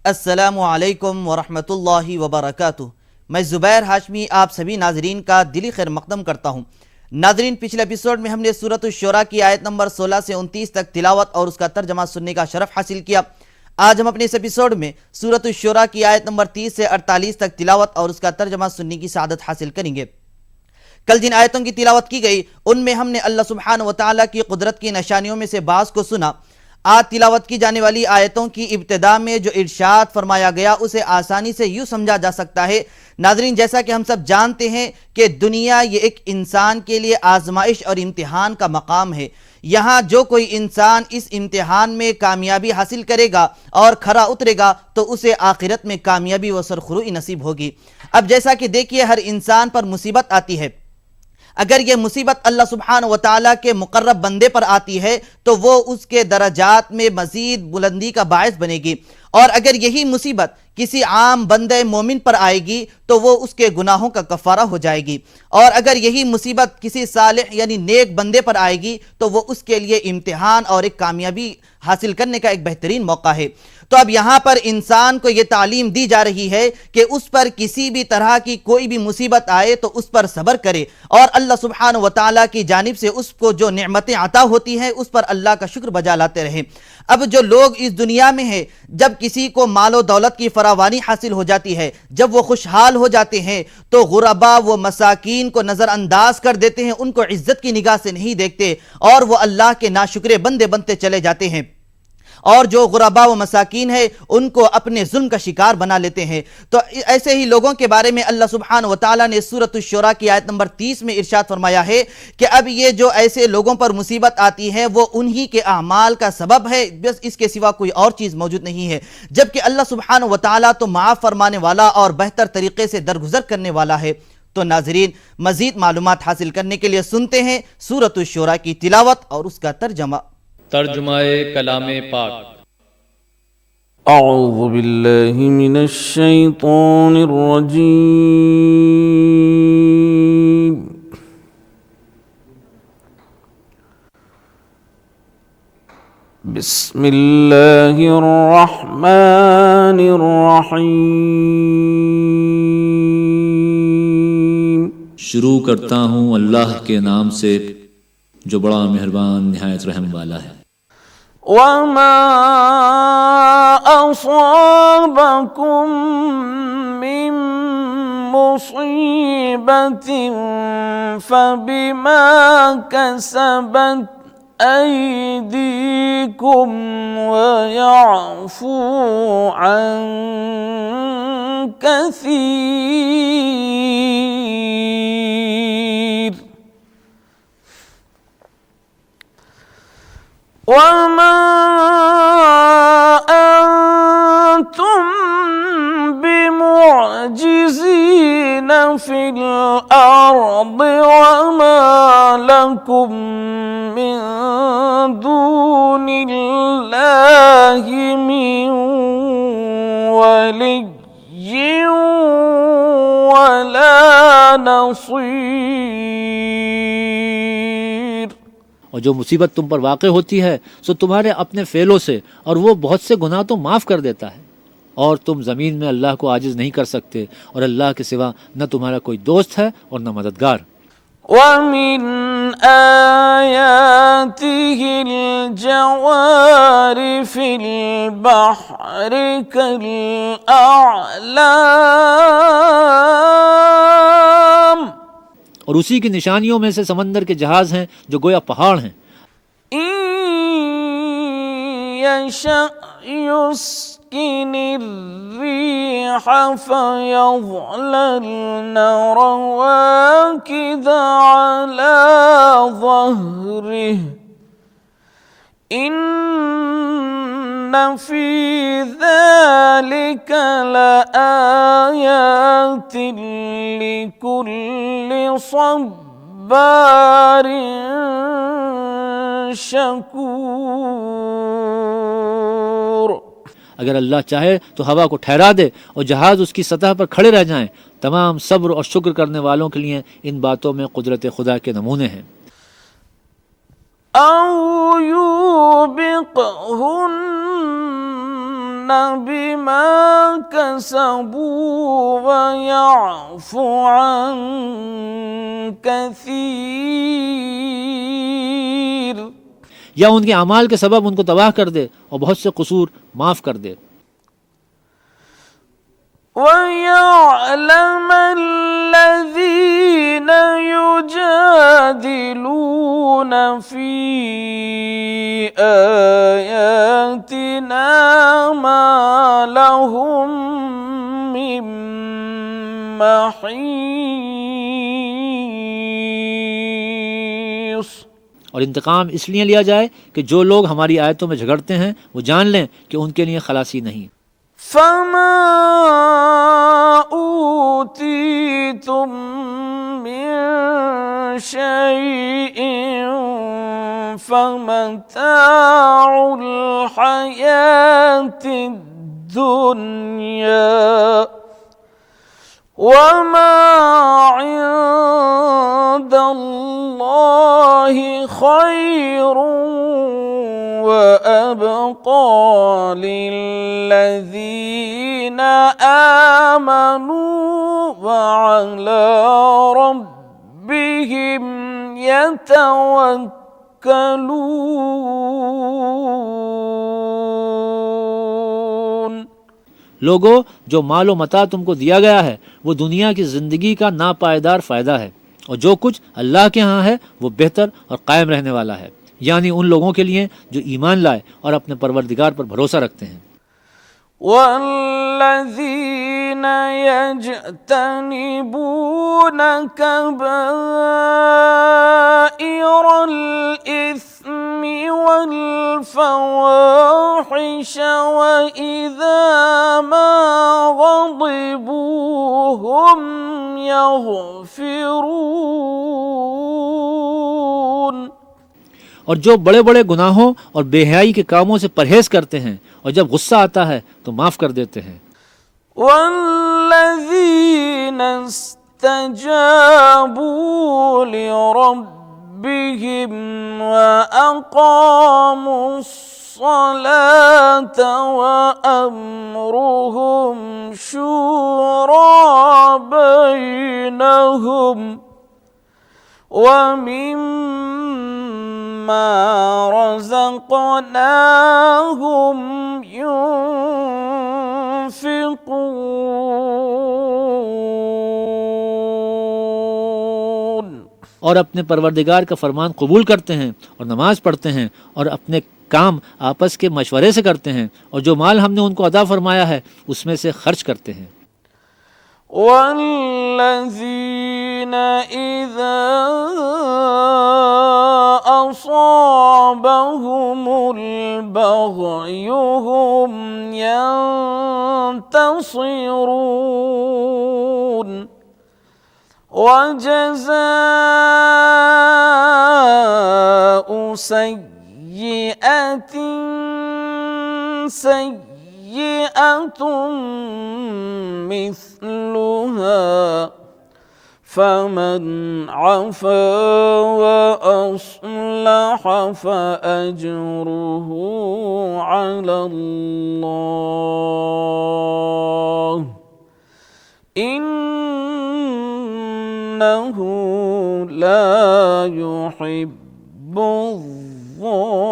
السلام علیکم ورحمۃ اللہ وبرکاتہ۔ میں زبیر ہاشمی آپ سبھی ناظرین کا دلی خیر مقدم کرتا ہوں۔ ناظرین، پچھلے ایپیسوڈ میں ہم نے سورۃ الشورى کی آیت نمبر 16 سے 29 تک تلاوت اور اس کا ترجمہ سننے کا شرف حاصل کیا۔ آج ہم اپنے اس ایپیسوڈ میں سورۃ الشورى کی آیت نمبر 30 سے 48 تک تلاوت اور اس کا ترجمہ سننے کی سعادت حاصل کریں گے۔ کل جن آیتوں کی تلاوت کی گئی ان میں ہم نے اللہ سبحانہ و تعالیٰ کی قدرت کی نشانیوں میں سے بعض کو سنا۔ آج تلاوت کی جانے والی آیتوں کی ابتدا میں جو ارشاد فرمایا گیا اسے آسانی سے یوں سمجھا جا سکتا ہے۔ ناظرین، جیسا کہ ہم سب جانتے ہیں کہ دنیا یہ ایک انسان کے لیے آزمائش اور امتحان کا مقام ہے۔ یہاں جو کوئی انسان اس امتحان میں کامیابی حاصل کرے گا اور کھرا اترے گا تو اسے آخرت میں کامیابی و سرخروئی نصیب ہوگی۔ اب جیسا کہ دیکھیے، ہر انسان پر مصیبت آتی ہے۔ اگر یہ مصیبت اللہ سبحانہ و تعالیٰ کے مقرب بندے پر آتی ہے تو وہ اس کے درجات میں مزید بلندی کا باعث بنے گی، اور اگر یہی مصیبت کسی عام بندے مومن پر آئے گی تو وہ اس کے گناہوں کا کفارہ ہو جائے گی، اور اگر یہی مصیبت کسی صالح یعنی نیک بندے پر آئے گی تو وہ اس کے لیے امتحان اور ایک کامیابی حاصل کرنے کا ایک بہترین موقع ہے۔ تو اب یہاں پر انسان کو یہ تعلیم دی جا رہی ہے کہ اس پر کسی بھی طرح کی کوئی بھی مصیبت آئے تو اس پر صبر کرے، اور اللہ سبحانہ و تعالیٰ کی جانب سے اس کو جو نعمتیں عطا ہوتی ہیں اس پر اللہ کا شکر بجا لاتے رہیں۔ اب جو لوگ اس دنیا میں ہیں، جب کسی کو مال و دولت کی فراوانی حاصل ہو جاتی ہے، جب وہ خوشحال ہو جاتے ہیں تو غربا و مساکین کو نظر انداز کر دیتے ہیں، ان کو عزت کی نگاہ سے نہیں دیکھتے، اور وہ اللہ کے ناشکرے بندے بنتے چلے جاتے ہیں، اور جو غربا و مساکین ہے ان کو اپنے ظلم کا شکار بنا لیتے ہیں۔ تو ایسے ہی لوگوں کے بارے میں اللہ سبحانہ و تعالیٰ نے سورۃ الشورى کی آیت نمبر 30 میں ارشاد فرمایا ہے کہ اب یہ جو ایسے لوگوں پر مصیبت آتی ہے وہ انہی کے اعمال کا سبب ہے، بس اس کے سوا کوئی اور چیز موجود نہیں ہے، جبکہ اللہ سبحانہ و تعالیٰ تو معاف فرمانے والا اور بہتر طریقے سے درگزر کرنے والا ہے۔ تو ناظرین، مزید معلومات حاصل کرنے کے لیے سنتے ہیں سورۃ الشورى کی تلاوت اور اس کا ترجمہ۔ ترجمہ کلام پاک۔ اعوذ باللہ من الشیطان الرجیم، بسم اللہ الرحمن الرحیم۔ شروع کرتا ہوں اللہ کے نام سے جو بڑا مہربان نہایت رحم والا ہے۔ وما أصابكم من مصيبة فبما كسبت أيديكم ويعفو عن كثير، وما أنتم بمعجزين في الأرض وما لكم من دون الله من ولي ولا نصير۔ اور جو مصیبت تم پر واقع ہوتی ہے سو تمہارے اپنے فعلوں سے، اور وہ بہت سے گناہ تو معاف کر دیتا ہے، اور تم زمین میں اللہ کو عاجز نہیں کر سکتے، اور اللہ کے سوا نہ تمہارا کوئی دوست ہے اور نہ مددگار۔ وَمِنْ آيَاتِهِ الْجَوَارِ فِي الْبَحْرِ كَالْأَعْلَامِ، اور اسی کی نشانیوں میں سے سمندر کے جہاز ہیں جو گویا پہاڑ ہیں۔ إِن يَشَأْ يُسْكِنِ الرِّيحَ فَيَظْلَلْنَ رَوَاكِدَ عَلَى ظَهْرِهِ إِنَّ فِي ذَلِكَ لَآيَاتٍ لِكُلِّ صَبَّارٍ شَكُورٍ۔ اگر اللہ چاہے تو ہوا کو ٹھہرا دے اور جہاز اس کی سطح پر کھڑے رہ جائیں۔ تمام صبر اور شکر کرنے والوں کے لیے ان باتوں میں قدرت خدا کے نمونے ہیں۔ أو يوبقهن بما كسبوا ويعفو عن كثير, या उनके अमाल के सबब उनको तबाह कर दे और बहुत से कसूर माफ़ कर दे. ويعلم الذين يجادلون في آياتنا ما لهم من محيص. और इंतकाम इसलिए लिया जाए कि जो लोग हमारी आयतों में झगड़ते हैं वो जान लें कि उनके लिए खलासी नहीं. فما أوتيتم من شيء فمتاع الحياة الدنيا وما عند الله خير وأبقى للذين آمنوا وعلى ربهم يتوكلون. लोगो, जो मालो मता तुमको दिया गया है वो दुनिया की ज़िंदगी का नापायदार फ़ायदा है, और जो कुछ अल्लाह के यहाँ है वो बेहतर और कायम रहने वाला है, यानी उन लोगों के लिए जो ईमान लाए और अपने परवरदिगार पर भरोसा रखते हैं. والذين يجتنبون كبائر الإثم والفواحش وإذا ما غضبوا هم يغفرون. और जो बड़े बड़े गुनाहों और बेहयाई के कामों से परहेज करते हैं और जब गुस्सा आता है तो माफ़ कर देते हैं. والذين استجابوا لربهم وأقاموا الصلاة وأمرهم شورى بينهم ومما رزقناهم ينفقون. और अपने परवरदिगार का फरमान कबूल करते हैं और नमाज पढ़ते हैं और अपने काम आपस के मशवरे से करते हैं, और जो माल हमने उनको अदा फरमाया है उसमें से खर्च करते हैं. والذين إذا أصابهم البغي هم ينتصرون. وجزاء سيئة سيئة مثلها فمن عفا وأصلح فأجره على الله إنه لا يحب الظالمين.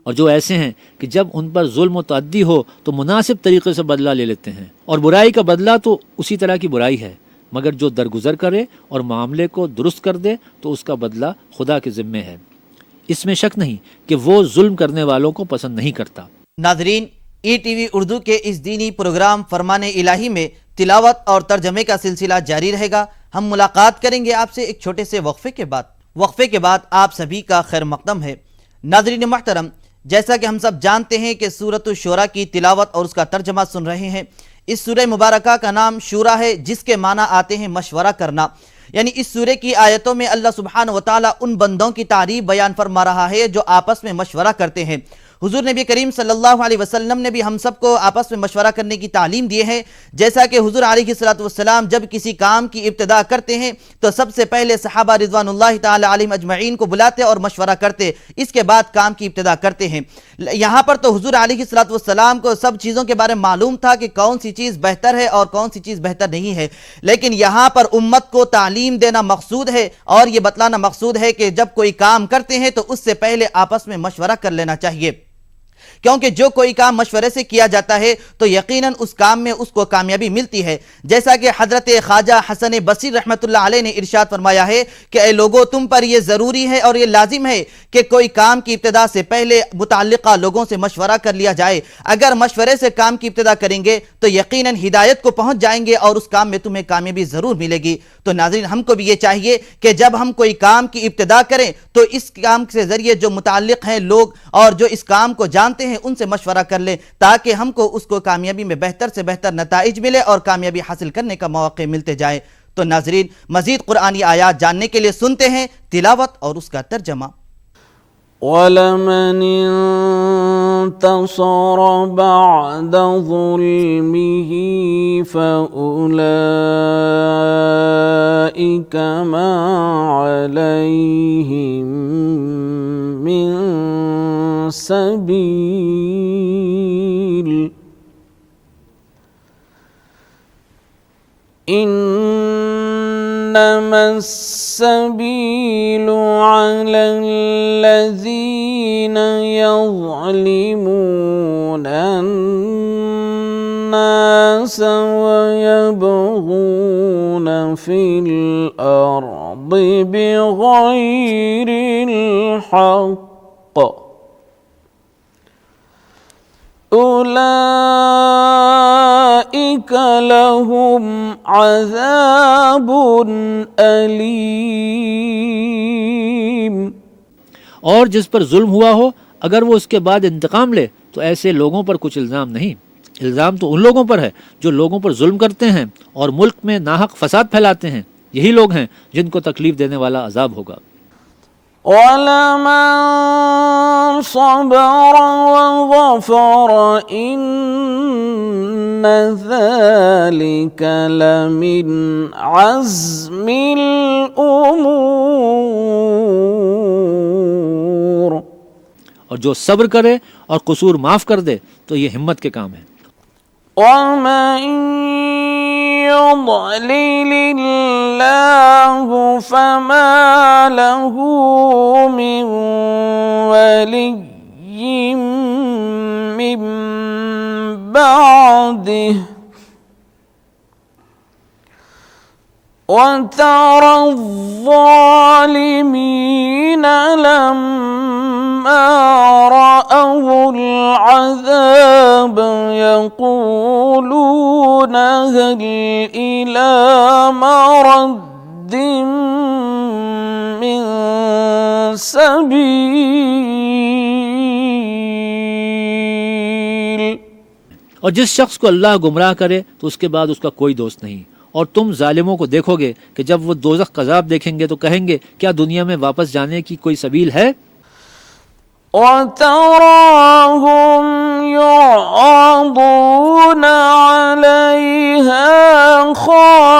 और जो ऐसे हैं कि जब उन पर जुल्म तअद्दी हो तो मुनासिब तरीके से बदला ले लेते हैं, और बुराई का बदला तो उसी तरह की बुराई है, मगर जो दरगुजर करे और मामले को दुरुस्त कर दे तो उसका बदला खुदा के ज़िम्मे है. इसमें शक नहीं कि वो जुल्म करने वालों को पसंद नहीं करता. नाजरीन, ETV उर्दू के इस दीनी प्रोग्राम फरमाने इलाही में तिलावत और तर्जमे का सिलसिला जारी रहेगा. हम मुलाकात करेंगे आपसे एक छोटे से वक्फे के बाद. वक्फे के बाद आप सभी का खैर मकदम है. नाजरीन मोहतरम, जैसा कि हम सब जानते हैं कि सूरत शूरा की तिलावत और उसका तर्जमा सुन रहे हैं. इस सूरह मुबारका का नाम शूरा है, जिसके माना आते हैं मशवरा करना. यानी इस सूरह की आयतों में अल्लाह सुब्हान व तआला उन बंदों की तारीफ बयान फरमा रहा है जो आपस में मशवरा करते हैं. हुजूर नबी करीम सल्लल्लाहु अलैहि वसल्लम ने भी हम सबको आपस में मशवरा करने की तालीम दी है। जैसा कि हुजूर अलैहिस्सलातु वस्सलाम जब किसी काम की इब्तिदा करते हैं तो सबसे पहले सहाबा रिज़वानुल्लाहि ताला अलैहिम अजमईन को बुलाते और मशवरा करते, इसके बाद काम की इब्तिदा करते हैं। यहाँ पर तो हुजूर अलैहिस्सलातु वस्सलाम को सब चीज़ों के बारे में मालूम था कि कौन सी चीज़ बेहतर है और कौन सी चीज़ बेहतर नहीं है, लेकिन यहाँ पर उम्मत को तालीम देना मकसूद है और ये बतलाना मकसूद है कि जब कोई काम करते हैं तो उससे पहले आपस में मशवरा कर लेना चाहिए, क्योंकि जो कोई काम मशवरे से किया जाता है तो यकीनन उस काम में उसको कामयाबी मिलती है। जैसा कि हजरत ख्वाजा हसन बसरी रहमतुल्लाह अलैह ने इरशाद फरमाया है कि ए लोगों, तुम पर यह जरूरी है और यह लाजिम है कि कोई काम की इब्तिदा से पहले मुताल्लिका लोगों से मशवरा कर लिया जाए। अगर मशवरे से काम की इब्तिदा करेंगे तो यकीनन हिदायत को पहुंच जाएंगे और उस काम में तुम्हें कामयाबी जरूर मिलेगी। तो नाज़रीन, हमको भी ये चाहिए कि जब हम कोई काम की इब्तिदा करें तो इस काम के जरिए जो मुताल्लिक हैं लोग और जो इस काम को जानते हैं उनसे मशवरा कर लें, ताकि हमको उसको कामयाबी में बेहतर से बेहतर नताइज मिले और कामयाबी हासिल करने का मौके मिलते जाए। तो नाज़रीन, मजीद कुरानी आयात जानने के लिए सुनते हैं तिलावत और उसका तर्जमा। वलमन इंतसर बअद ज़ुल्मिही फउलाइका मा अलैहिम मिन सबील इन्नमा अस्सबीलु अलल्लज़ीना यज़लिमूना अन्नास वयबगूना फिल अर्दि बिगैरिल हक़्क़ उलाइका लहुम अज़ाबुन अलीम। और जिस पर जुल्म हुआ हो अगर वो उसके बाद इंतकाम ले तो ऐसे लोगों पर कुछ इल्ज़ाम नहीं, इल्ज़ाम तो उन लोगों पर है जो लोगों पर जुल्म करते हैं और मुल्क में नाहक फसाद फैलाते हैं। यही लोग हैं जिनको तकलीफ देने वाला अजाब होगा। वलमन सबर वग़फ़र इन्न ज़ालिका लमिन अज़्मिल उमूर। और जो सब्र करे और कसूर माफ कर दे तो ये हिम्मत के काम है। वमन युضलिलिल्लाहु फमा लहू मिन वलिय्यिन मिन बअदिह वतरा الظالمين لما رأوا العذاب يقولون هل إلى مرد من سبيل। और जिस शख्स को अल्लाह गुमराह करे तो उसके बाद उसका कोई दोस्त नहीं। और तुम जालिमों को देखोगे कि जब वो दोज़ख का अज़ाब देखेंगे तो कहेंगे क्या दुनिया में वापस जाने की कोई सबील है। وتراهم يعرضون عليها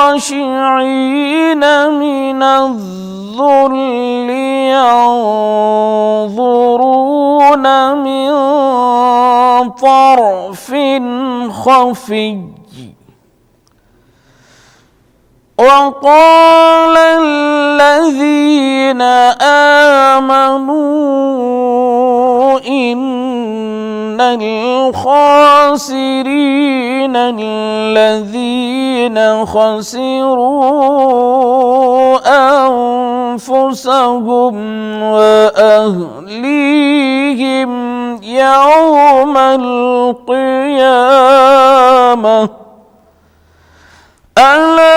خاشعين من الذل ينظرون من طرف خفي وقال الذين آمنوا إن الخاسرين الذين خسروا أنفسهم وأهليهم يوم القيامة ألا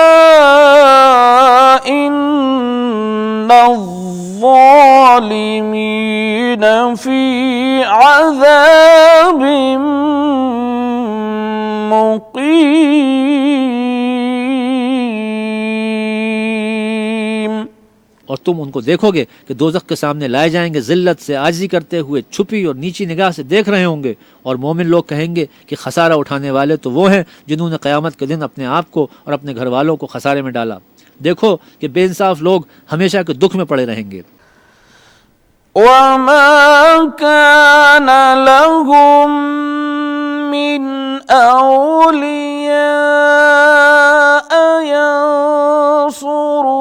إن الظالمين في عذاب مقيم। और तुम उनको देखोगे कि दोज़ख के सामने लाए जाएंगे, ज़िल्लत से आजिज़ी करते हुए छुपी और नीची निगाह से देख रहे होंगे, और मोमिन लोग कहेंगे कि खसारा उठाने वाले तो वो हैं जिन्होंने क़यामत के दिन अपने आप को और अपने घर वालों को खसारे में डाला। देखो कि बेइंसाफ लोग हमेशा के दुख में पड़े रहेंगे। وما كان لهم من أولياء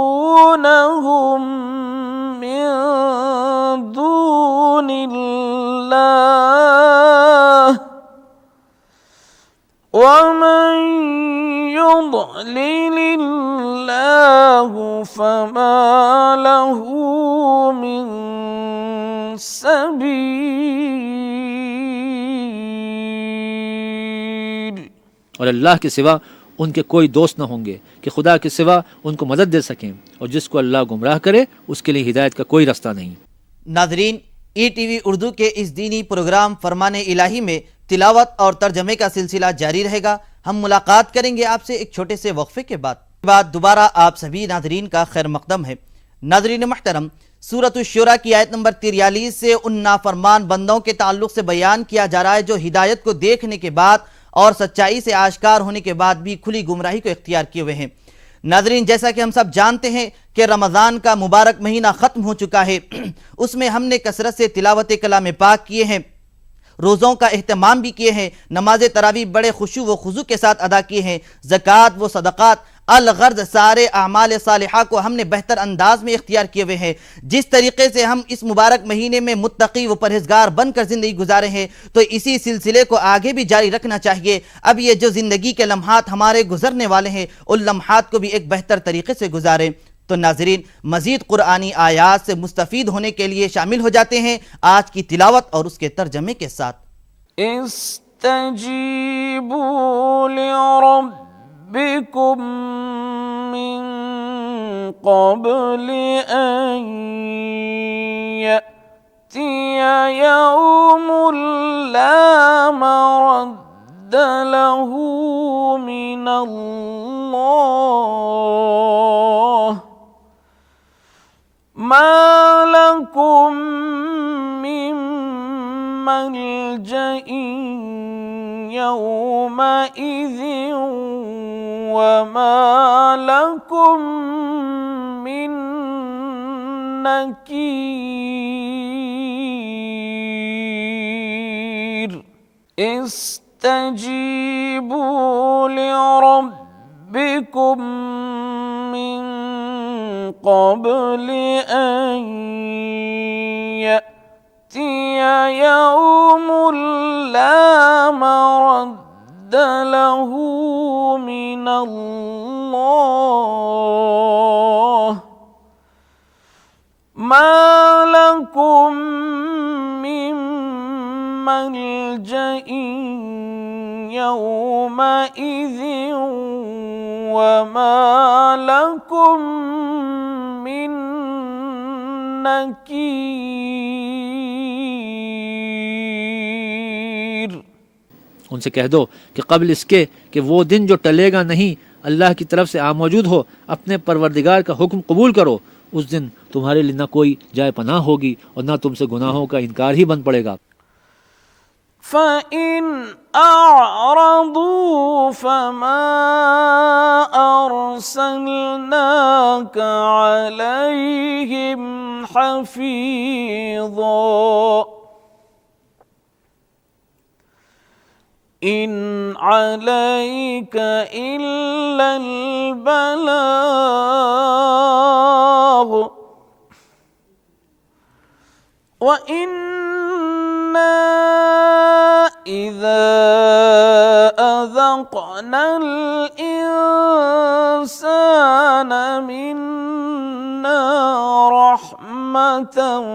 ينصرونهم من دون الله ومن يضلل الله فما له من सबील। और अल्लाह के सिवा उनके कोई दोस्त न होंगे कि खुदा के सिवा उनको मदद दे सकें, और जिसको अल्लाह गुमराह करे उसके लिए हिदायत का कोई रास्ता नहीं। नाजरीन, ETV उर्दू के इस दीनी प्रोग्राम फरमाने इलाही में तिलावत और तर्जमे का सिलसिला जारी रहेगा। हम मुलाकात करेंगे आपसे एक छोटे से वक्फे के बाद दोबारा आप सभी नाजरीन का खैर मकदम है। नाजरीन महतरम, सूरत शुरा की आयत नंबर 43 से उन नाफरमान बंदों के ताल्लुक से बयान किया जा रहा है जो हिदायत को देखने के बाद और सच्चाई से आश्कार होने के बाद भी खुली गुमराही को इख्तियार किए हुए हैं। नाजरीन, जैसा कि हम सब जानते हैं कि रमज़ान का मुबारक महीना ख़त्म हो चुका है। उसमें हमने कसरत से तिलावत कलाम पाक किए हैं, रोज़ों का एहतमाम भी किए हैं, नमाज तरावी बड़े खुशू व खुजू के साथ अदा किए हैं, ज़कात व सदक़ात अल-गर्ज़ सारे अमाल सालिहा को हमने बेहतर अंदाज में इख्तियार किए हुए हैं। जिस तरीके से हम इस मुबारक महीने में मुत्तकी व परहेजगार बनकर ज़िंदगी गुजारे हैं, तो इसी सिलसिले को आगे भी जारी रखना चाहिए। अब ये जो ज़िंदगी के लम्हात हमारे गुजरने वाले हैं, उन लम्हात को भी एक बेहतर तरीके से गुजारें। तो नाजरीन, मज़ीद कुरानी आयात से मुस्तफ़ीद होने के लिए शामिल हो जाते हैं आज की तिलावत और उसके तर्जमे के साथ। इस्तजीबू लिरब्बिकुम मिन क़ब्ल अन यअतिया यौमुल ला मरद्द लहू मिनल्लाह मा लकुम मिन मल्जइन यौमइज़िन वमा लकुम मिन नकीर। इस्तजीबू लिरब्बिकुम मिन क़ब्ल अन यअतिया यौमुल ला मरद्द लहू मिनल्लाह मा लकुम मिन मल्जइन यौमइज़िन वमा लकुम मिन नकीर। उनसे कह दो कि कबल इसके कि वो दिन जो टलेगा नहीं अल्लाह की तरफ से आमौजूद हो, अपने परवरदिगार का हुक्म कबूल करो। उस दिन तुम्हारे लिए न कोई जाए पनाह होगी और न तुमसे गुनाहों का इनकार ही बन पड़ेगा। फ़इन अअरदू फमा अरसलनाका अलैहिम हफ़ीज़ा इन अलैका इल्लल बलाग व इन्ना इज़ा अज़क़नल इंसाना मिन्ना रहमतन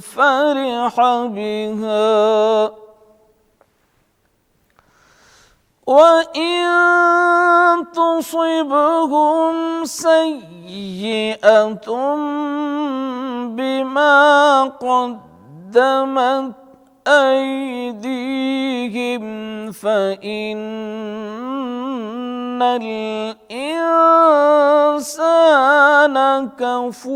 फ़रिह बिहा वइन तुसिबहुम सय्यअतुम बिमा क़द्दमत अयदीहिम फ़इन्न الإنسان كفور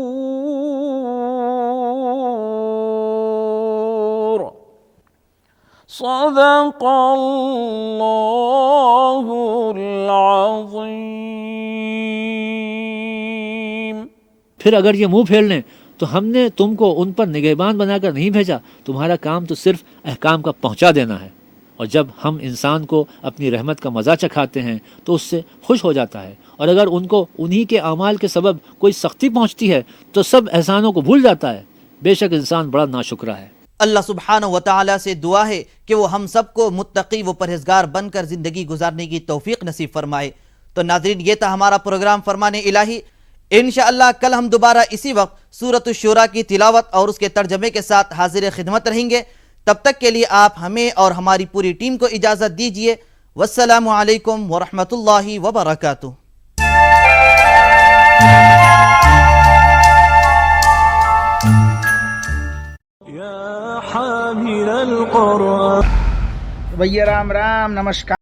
صدق الله العظيم. پھر اگر یہ منہ پھیر لیں تو ہم نے تم کو ان پر نگہبان بنا کر نہیں بھیجا، تمہارا کام تو صرف احکام کا پہنچا دینا ہے. اور جب ہم انسان کو اپنی رحمت کا مزہ چکھاتے ہیں تو اس سے خوش ہو جاتا ہے، اور اگر ان کو انہی کے اعمال کے سبب کوئی سختی پہنچتی ہے تو سب احسانوں کو بھول جاتا ہے. بے شک انسان بڑا ناشکرا ہے. اللہ سبحانہ و تعالیٰ سے دعا ہے کہ وہ ہم سب کو متقی و پرہیزگار بن کر زندگی گزارنے کی توفیق نصیب فرمائے. تو ناظرین، یہ تھا ہمارا پروگرام فرمان الہی. انشاءاللہ کل ہم دوبارہ اسی وقت سورۃ الشورى کی تلاوت اور اس کے ترجمے کے ساتھ حاضر خدمت رہیں گے. تب تک کے لیے آپ ہمیں اور ہماری پوری ٹیم کو اجازت دیجیے. والسلام علیکم ورحمۃ اللہ وبرکاتہ. يا حامل القرآن. भैया राम राम, नमस्कार.